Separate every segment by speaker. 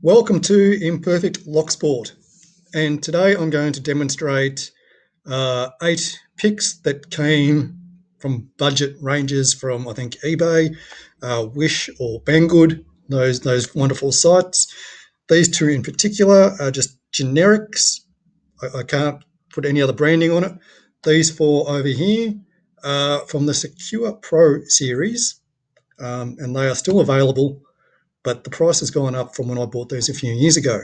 Speaker 1: Welcome to Imperfect Locksport, and today I'm going to demonstrate 8 picks that came from budget ranges from I think eBay, Wish or Banggood, those wonderful sites. These two in particular are just generics. I can't put any other branding on it. These 4 over here are from the Secure Pro series, and they are still available, but the price has gone up from when I bought these a few years ago.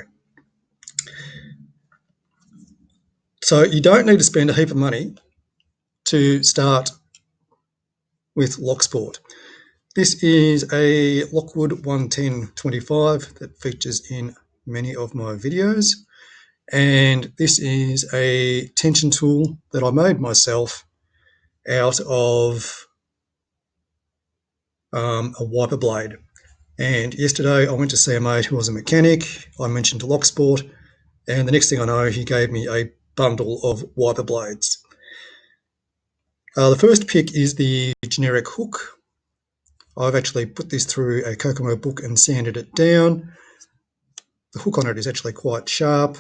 Speaker 1: So you don't need to spend a heap of money to start with Locksport. This is a Lockwood 11025 that features in many of my videos, and this is a tension tool that I made myself out of a wiper blade. And yesterday I went to see a mate who was a mechanic. I mentioned to Locksport, and the next thing I know, he gave me a bundle of wiper blades. The first pick is the generic hook. I've actually put this through a Kokomo book and sanded it down. The hook on it is actually quite sharp,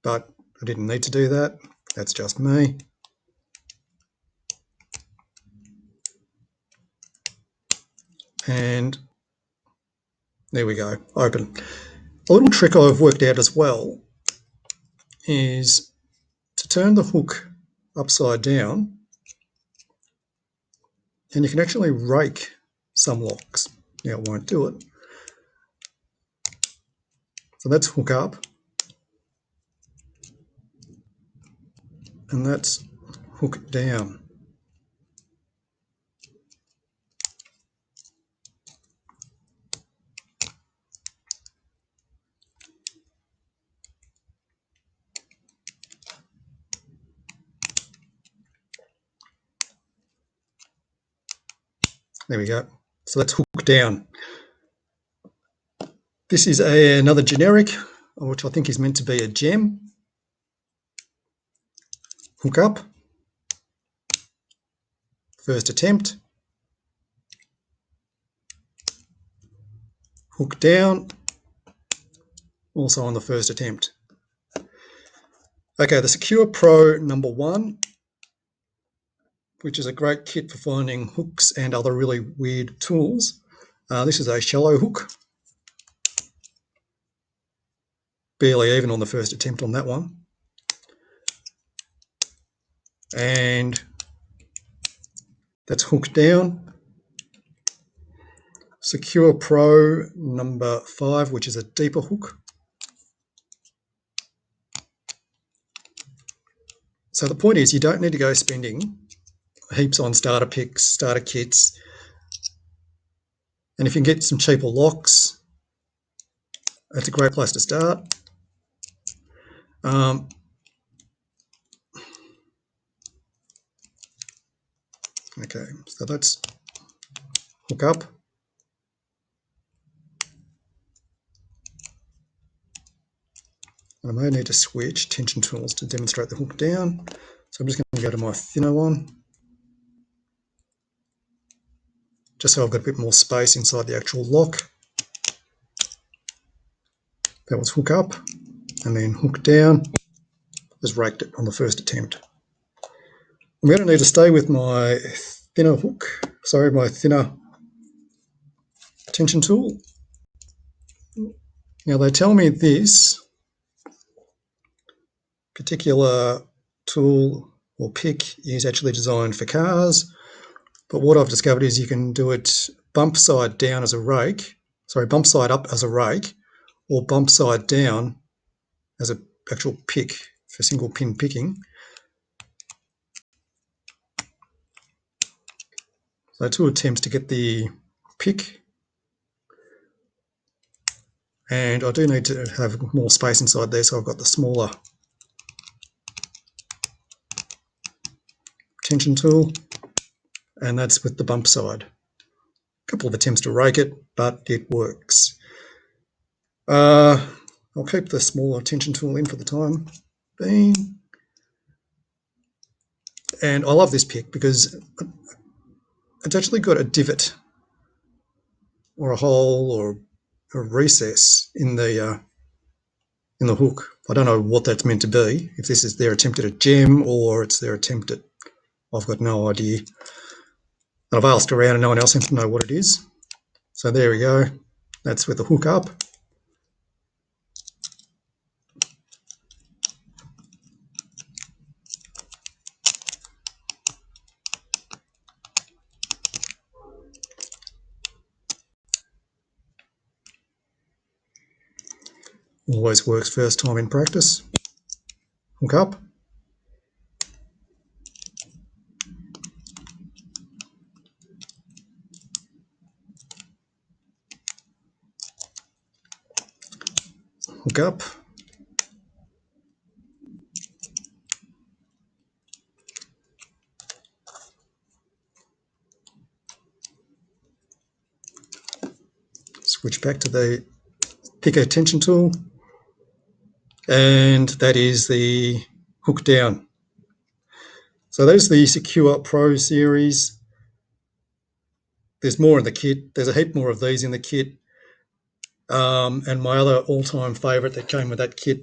Speaker 1: but I didn't need to do that. That's just me. And there we go, open. A little trick I've worked out as well is to turn the hook upside down, and you can actually rake some locks. Now it won't do it. So that's hook up, and that's hook down. There we go. So that's hook down. This is another generic, which I think is meant to be a gem. Hook up. First attempt. Hook down. Also on the first attempt. Okay, the Secure Pro number 1, which is a great kit for finding hooks and other really weird tools. This is a shallow hook. Barely even on the first attempt on that one. And that's hook down. Secure Pro number 5, which is a deeper hook. So the point is, you don't need to go spending heaps on starter picks, starter kits. And if you can get some cheaper locks, that's a great place to start. Okay, so that's hook up. And I may need to switch tension tools to demonstrate the hook down. So I'm just going to go to my thinner one, just so I've got a bit more space inside the actual lock. That was hook up, and then hook down. Just raked it on the first attempt. I'm going to need to stay with my thinner hook, my thinner tension tool. Now they tell me this particular tool or pick is actually designed for cars, but what I've discovered is you can do it bump side down as a rake, bump side up as a rake, or bump side down as an actual pick for single pin picking. So 2 attempts to get the pick, and I do need to have more space inside there, so I've got the smaller tension tool, and that's with the bump side. A couple of attempts to rake it, but it works. I'll keep the smaller tension tool in for the time being. And I love this pick because it's actually got a divot or a hole or recess in the hook. I don't know what that's meant to be, if this is their attempt at a gem or it's their attempt at, I've got no idea. And I've asked around and no one else seems to know what it is. So there we go. That's with the hook up. Always works first time in practice. Hook up. Hook up. Switch back to the picker tension tool, and that is the Hookdown. So there's the Secure Pro series. There's more in the kit. There's a heap more of these in the kit. And my other all-time favourite that came with that kit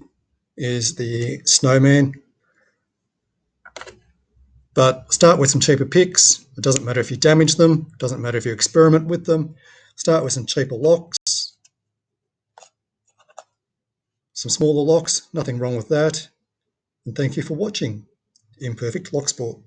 Speaker 1: is the Snowman. But start with some cheaper picks. It doesn't matter if you damage them. It doesn't matter if you experiment with them. Start with some cheaper locks, some smaller locks. Nothing wrong with that. And thank you for watching Imperfect Locksport.